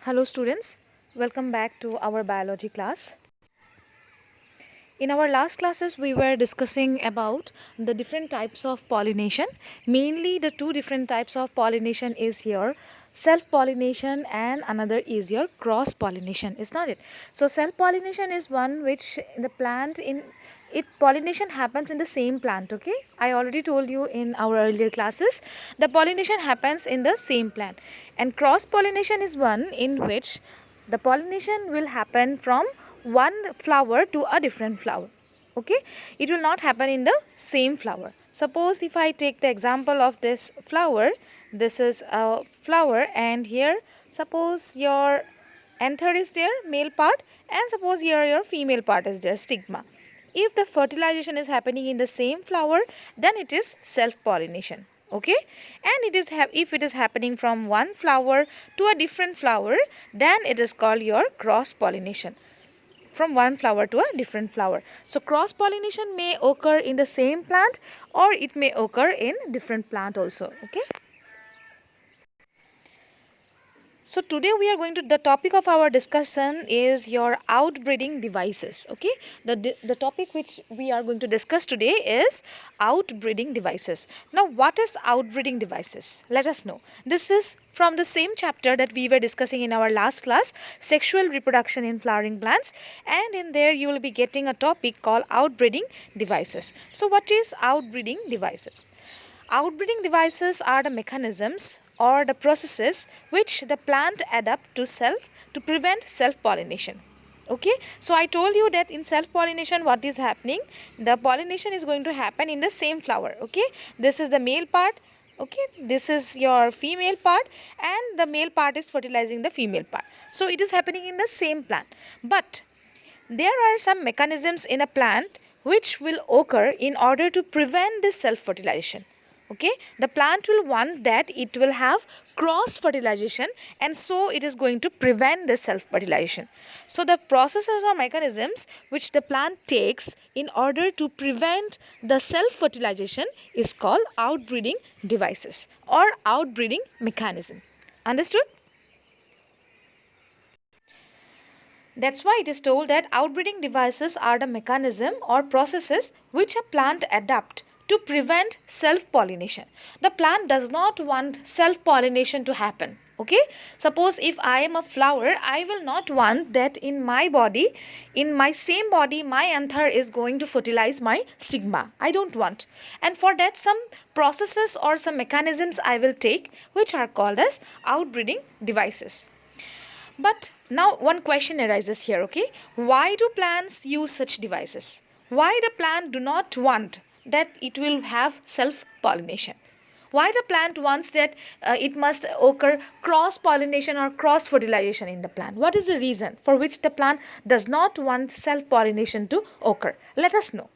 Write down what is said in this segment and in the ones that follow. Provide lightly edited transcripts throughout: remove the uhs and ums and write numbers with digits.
Hello students, welcome back to our biology class. In our last classes we were discussing about the different types of pollination. Mainly the two different types of pollination is here self pollination and another is your cross pollination, is not it? So self pollination is one which the plant in it pollination happens in the same plant, okay? I already told you in our earlier classes the pollination happens in the same plant, and cross pollination is one in which the pollination will happen from one flower to a different flower, okay? It will not happen in the same flower. Suppose if I take the example of this flower, this is a flower, and here suppose your anther is there, male part, and suppose here your female part is there, stigma. If the fertilization is happening in the same flower, then it is self pollination, okay? And if it is happening from one flower to a different flower, then it is called your cross pollination, from one flower to a different flower. So cross pollination may occur in the same plant or it may occur in different plant also, okay? So today we are going to, the topic of our discussion is your outbreeding devices, okay? The topic which we are going to discuss today is outbreeding devices. Now what is outbreeding devices? Let us know. This is from the same chapter that we were discussing in our last class, sexual reproduction in flowering plants, and in there you will be getting a topic called outbreeding devices. So what is outbreeding devices? Outbreeding devices are the mechanisms or the processes which the plant adapt to prevent self-pollination. Okay, so I told you that in self-pollination what is happening, the pollination is going to happen in the same flower. Okay, this is the male part, okay, this is your female part, and the male part is fertilizing the female part. So it is happening in the same plant, but there are some mechanisms in a plant which will occur in order to prevent this self-fertilization. Okay, the plant will want that it will have cross fertilization, and so it is going to prevent this self fertilization. So the processes or mechanisms which the plant takes in order to prevent the self fertilization is called outbreeding devices or outbreeding mechanism. Understood? That's why it is told that outbreeding devices are the mechanism or processes which a plant adapt to prevent self-pollination. The plant does not want self-pollination to happen. Okay, suppose if I am a flower, I will not want that in my body, in my same body, my anther is going to fertilize my stigma. I don't want. And for that, some processes or some mechanisms I will take, which are called as outbreeding devices. But now one question arises here, okay? Why do plants use such devices? Why the plant do not want that it will have self-pollination? Why the plant wants that it must occur cross-pollination or cross-fertilization in the plant? What is the reason for which the plant does not want self-pollination to occur? Let us know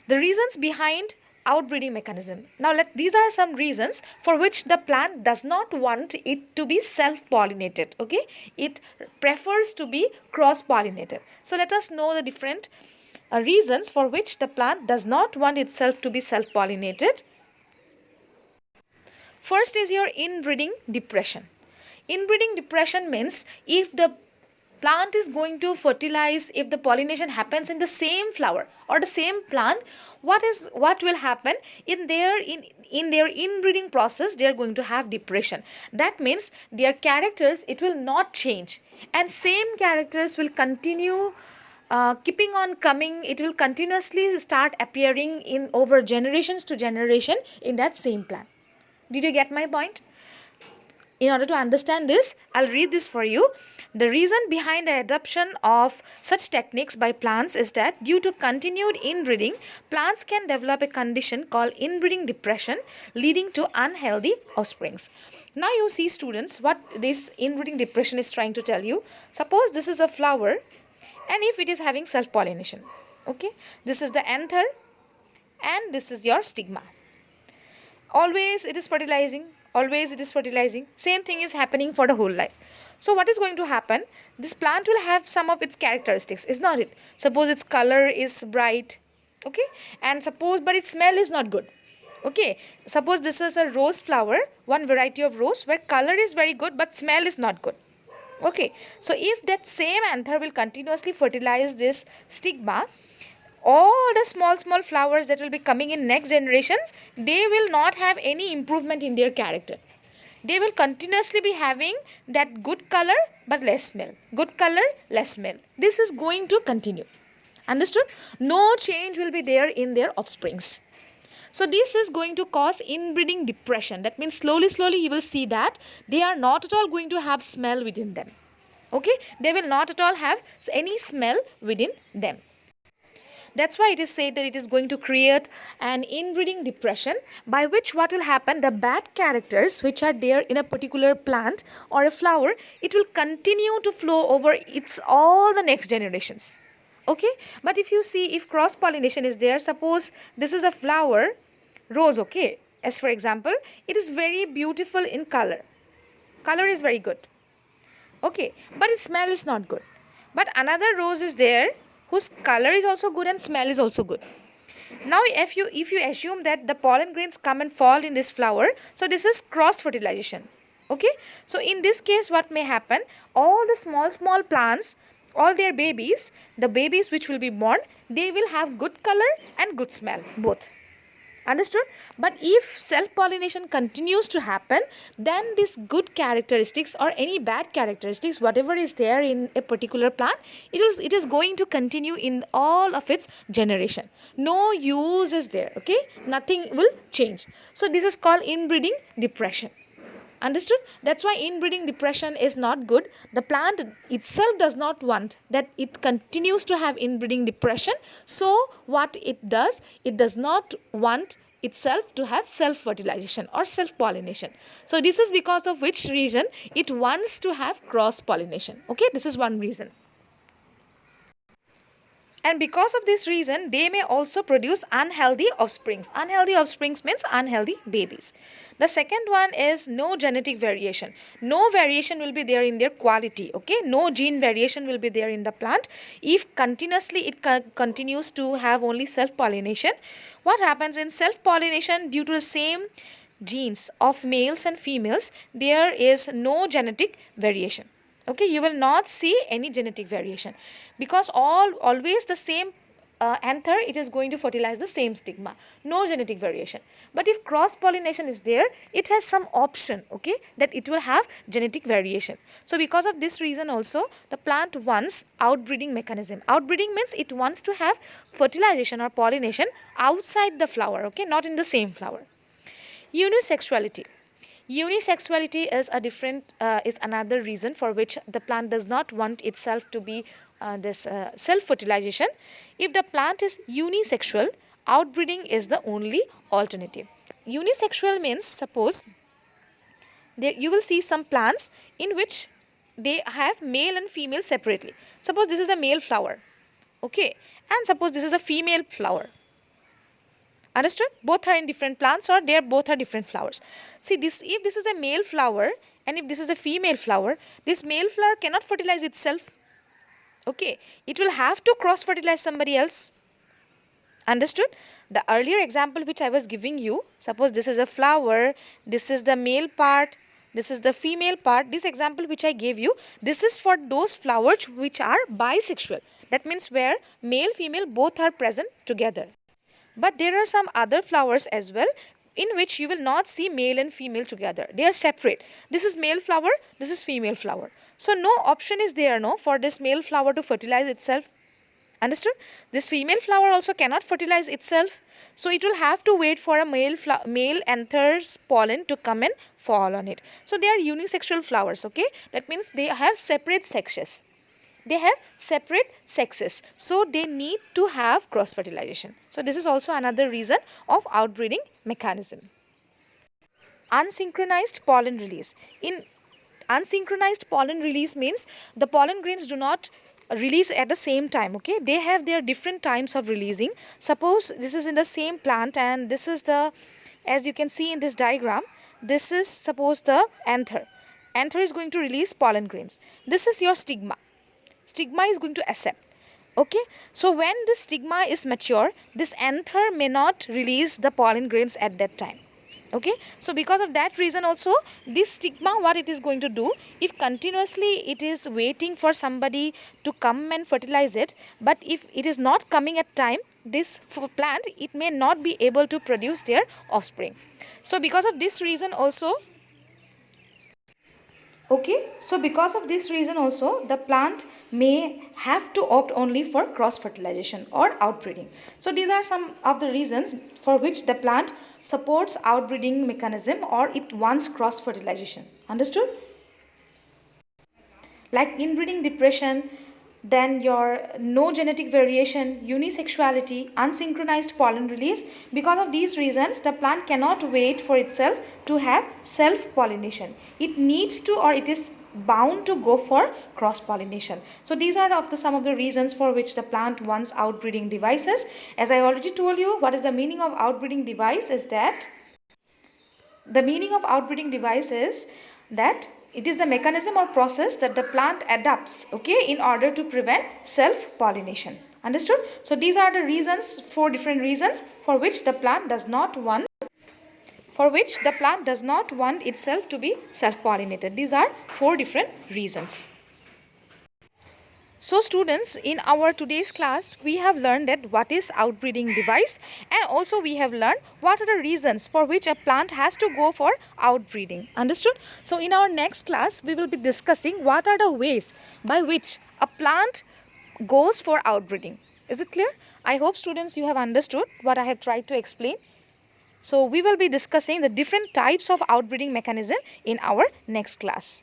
the reasons behind outbreeding mechanism. Now these are some reasons for which the plant does not want it to be self pollinated. Okay, it prefers to be cross pollinated. So let us know the different reasons for which the plant does not want itself to be self pollinated. First is your inbreeding depression. Inbreeding depression means if the plant is going to fertilize, if the pollination happens in the same flower or the same plant, what will happen in their inbreeding process? They are going to have depression. That means their characters, it will not change, and same characters will continue keeping on coming. It will continuously start appearing in over generations to generation in that same plant. Did you get my point? In order to understand this, I'll read this for you. The reason behind the adoption of such techniques by plants is that due to continued inbreeding, plants can develop a condition called inbreeding depression, leading to unhealthy offsprings. Now you see students what this inbreeding depression is trying to tell you. Suppose this is a flower, and if it is having self-pollination, okay, this is the anther and this is your stigma. Always it is fertilizing, always it is fertilizing, same thing is happening for the whole life. So what is going to happen? This plant will have some of its characteristics, is not it? Suppose its color is bright, okay, and suppose but its smell is not good. Okay, suppose this is a rose flower, one variety of rose where color is very good but smell is not good. Okay, so if that same anther will continuously fertilize this stigma, all the small flowers that will be coming in next generations, they will not have any improvement in their character. They will continuously be having that good color but less smell, good color, less smell. This is going to continue. Understood? No change will be there in their offsprings. So this is going to cause inbreeding depression. That means slowly you will see that they are not at all going to have smell within them. Okay, they will not at all have any smell within them. That's why it is said that it is going to create an inbreeding depression, by which what will happen, the bad characters which are there in a particular plant or a flower, it will continue to flow over its all the next generations. Okay, but if you see, if cross pollination is there, suppose this is a flower, rose, okay, as for example, it is very beautiful in color is very good, okay, but its smell is not good. But another rose is there whose color is also good and smell is also good. Now if you assume that the pollen grains come and fall in this flower, so this is cross fertilization. Okay, so in this case what may happen, all the small plants, all their babies, the babies which will be born, they will have good color and good smell both. Understood? But if self pollination continues to happen, then this good characteristics or any bad characteristics, whatever is there in a particular plant, it is going to continue in all of its generation. No use is there. Okay, nothing will change. So this is called inbreeding depression. Understood? That's why inbreeding depression is not good. The plant itself does not want that it continues to have inbreeding depression. So what it does not want itself to have self fertilization or self pollination. So this is because of which reason it wants to have cross pollination. Okay, this is one reason. And because of this reason, they may also produce unhealthy offsprings. Unhealthy offsprings means unhealthy babies. The second one is no genetic variation. No variation will be there in their quality. Okay, no gene variation will be there in the plant. If continuously it continues to have only self-pollination, what happens in self-pollination, due to the same genes of males and females, there is no genetic variation. Okay, you will not see any genetic variation, because always the same anther, it is going to fertilize the same stigma, no genetic variation. But if cross pollination is there, it has some option, okay, that it will have genetic variation. So because of this reason also, the plant wants outbreeding mechanism. Outbreeding means it wants to have fertilization or pollination outside the flower, okay, not in the same flower. Unisexuality. Unisexuality is another reason for which the plant does not want itself to be this self fertilization. If the plant is unisexual, outbreeding is the only alternative. Unisexual means, suppose there you will see some plants in which they have male and female separately. Suppose this is a male flower, okay, and suppose this is a female flower. Understood? Both are in different plants, or they are both are different flowers. See this, if this is a male flower and if this is a female flower, this male flower cannot fertilize itself. Okay, it will have to cross fertilize somebody else. Understood? The earlier example which I was giving you, suppose this is a flower, this is the male part, this is the female part. This example which I gave you, this is for those flowers which are bisexual. That means where male female both are present together. But there are some other flowers as well in which you will not see male and female together. They are separate. This is male flower, this is female flower. So no option is there, no, for this male flower to fertilize itself. Understood? This female flower also cannot fertilize itself. So it will have to wait for a male anther's pollen to come and fall on it. So they are unisexual flowers, okay? That means they have separate sexes. They have separate sexes, so they need to have cross fertilization. So this is also another reason of outbreeding mechanism. Unsynchronized pollen release. In unsynchronized pollen release means the pollen grains do not release at the same time, okay, they have their different times of releasing. Suppose this is in the same plant and this is the, as you can see in this diagram, this is suppose the anther is going to release pollen grains. This is your stigma. Stigma is going to accept. Okay, so when this stigma is mature, this anther may not release the pollen grains at that time. Okay, so because of that reason also, this stigma, what it is going to do, if continuously it is waiting for somebody to come and fertilize it, but if it is not coming at time, this plant, it may not be able to produce their offspring. So because of this reason also, okay, so because of this reason also, the plant may have to opt only for cross fertilization or outbreeding. So these are some of the reasons for which the plant supports outbreeding mechanism or it wants cross fertilization. Understood? Like inbreeding depression, then your no genetic variation, unisexuality, unsynchronized pollen release. Because of these reasons, the plant cannot wait for itself to have self-pollination. It needs to, or it is bound to go for cross-pollination. So these are some of the reasons for which the plant wants outbreeding devices. As I already told you, what is the meaning of outbreeding device is that the meaning of outbreeding device is that it is the mechanism or process that the plant adapts, okay, in order to prevent self-pollination. Understood? So these are the reasons, 4 different reasons for which the plant does not want itself to be self-pollinated. These are 4 different reasons. So students, in our today's class, we have learned that what is outbreeding device, and also we have learned what are the reasons for which a plant has to go for outbreeding. Understood? So in our next class, we will be discussing what are the ways by which a plant goes for outbreeding. Is it clear? I hope students you have understood what I have tried to explain. So we will be discussing the different types of outbreeding mechanism in our next class.